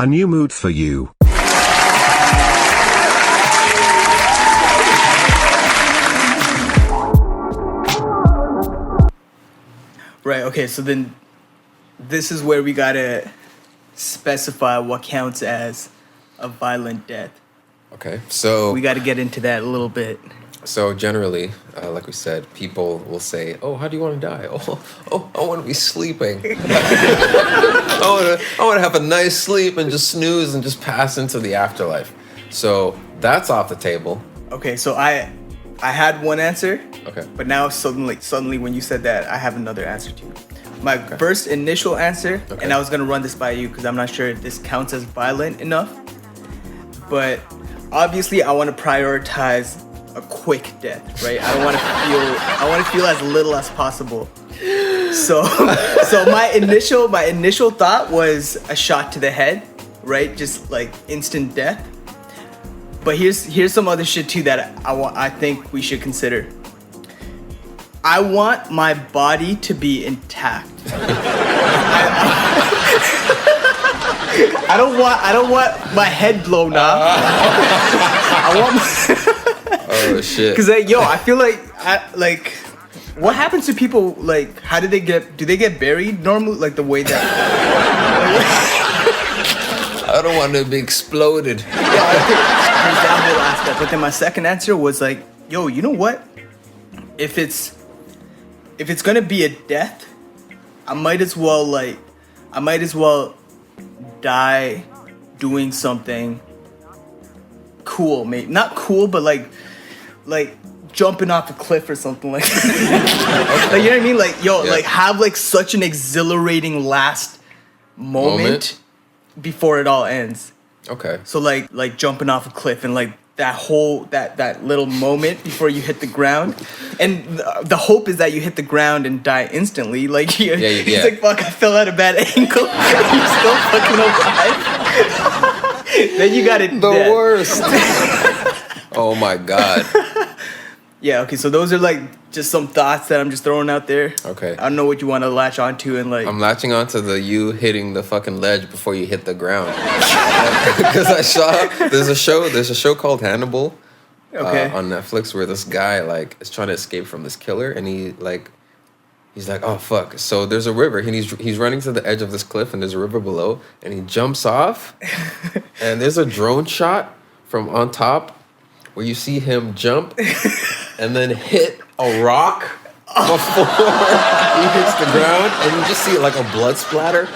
A new mood for you. Right, okay, so then this is where we gotta specify what counts as a violent death. Okay, so We gotta get into that a little bit. so generally, like we said, people will say, "Oh, how do you want to die?" Oh, I want to be sleeping. I want to have a nice sleep and just snooze and just pass into the afterlife. So that's off the table. Okay, so I had one answer, Okay. but now suddenly when you said that, I have another answer too. My first initial answer, Okay. and I was gonna run this by you because I'm not sure if this counts as violent enough, but obviously I want to prioritize a quick death, right? I want to feel as little as possible. So my initial thought was a shot to the head, right? Just like instant death. But here's some other shit too that I think we should consider. I want my body to be intact. I don't want my head blown off. I want Oh shit. because I feel like what happens to people, like how do they get buried normally, like the way that I don't want to be exploded. I think there's that whole aspect. But then my second answer was like, yo, you know what? If it's gonna be a death, I might as well die doing something cool, maybe not cool, but like jumping off a cliff or something like that. Like, you know what I mean? Like, yo, Yeah. like have like such an exhilarating last moment before it all ends. Okay. So like jumping off a cliff and like that little moment before you hit the ground, and the hope is that you hit the ground and die instantly. Like he's like, fuck, I fell at a bad angle. You're still fucking alive. Then you got it. The worst. Oh my god. Yeah. Okay. So those are like just some thoughts that I'm just throwing out there. Okay. I don't know what you want to latch onto and like. I'm latching onto the you hitting the fucking ledge before you hit the ground. Because I saw there's a show called Hannibal on Netflix where this guy like is trying to escape from this killer, and he's like, oh fuck. So there's a river, and he's running to the edge of this cliff, and there's a river below, and he jumps off, and there's a drone shot from on top where you see him jump and then hit a rock before he hits the ground, and you just see like a blood splatter,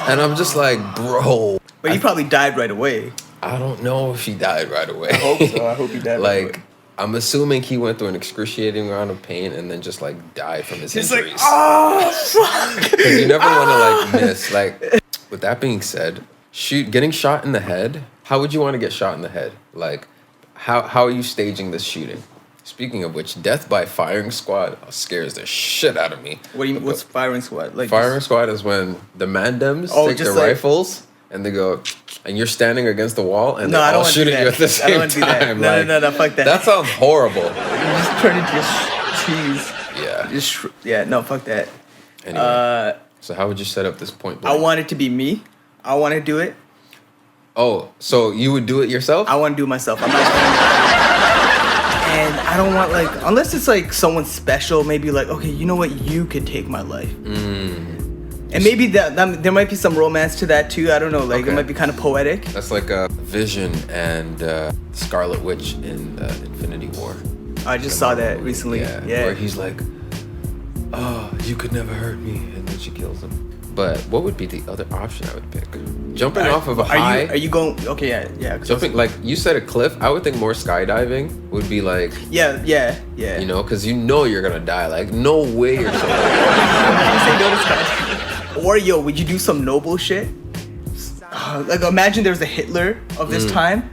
and I'm just like, bro. But he probably died right away. I don't know if he died right away. I hope so. I hope he died right away. Like, I'm assuming he went through an excruciating amount of pain and then just like died from his It's injuries. like, oh fuck. Because you never want to like miss. Like, with that being said, getting shot in the head. How would you want to get shot in the head? Like, how are you staging this shooting? Speaking of which, death by firing squad scares the shit out of me. What's firing squad? Like Firing squad is when the mandems take their rifles and they go, and you're standing against the wall and they're all shooting you at the same time. No, fuck that. That sounds horrible. You just turn into cheese. Yeah. No, fuck that. Anyway, so how would you set up this point blank? I want it to be me. I want to do it. Oh, so you would do it yourself? I want to do it myself. I'm not and I don't want like, unless it's like someone special, maybe like, okay, you know what, you could take my life. And maybe that there might be some romance to that too. I don't know, like it might be kind of poetic. That's like a Vision and Scarlet Witch in Infinity War. I just saw that recently. Yeah, where he's like, oh, you could never hurt me, and then she kills him. But what would be the other option I would pick? Jumping off of a high. Are you going? Okay, yeah. Jumping, like you said, a cliff. I would think more skydiving would be like. Yeah. You know, because you know you're gonna die. Like no way you're. Say no to skydiving. Or yo, would you do some noble shit? Like imagine there's a Hitler of this time.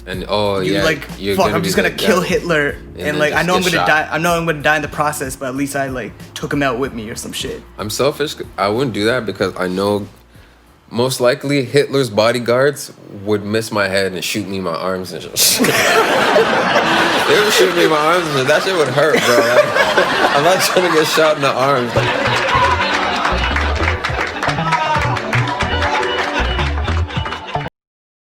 And you're fuck, I'm just gonna kill Hitler, and like I know I'm gonna die. I know I'm gonna die in the process, but at least I like took him out with me or some shit. I'm selfish. I wouldn't do that because I know most likely Hitler's bodyguards would miss my head and shoot me in my arms and just. They would shoot me in my arms and that shit would hurt, bro. Like, I'm not trying to get shot in the arms. Like,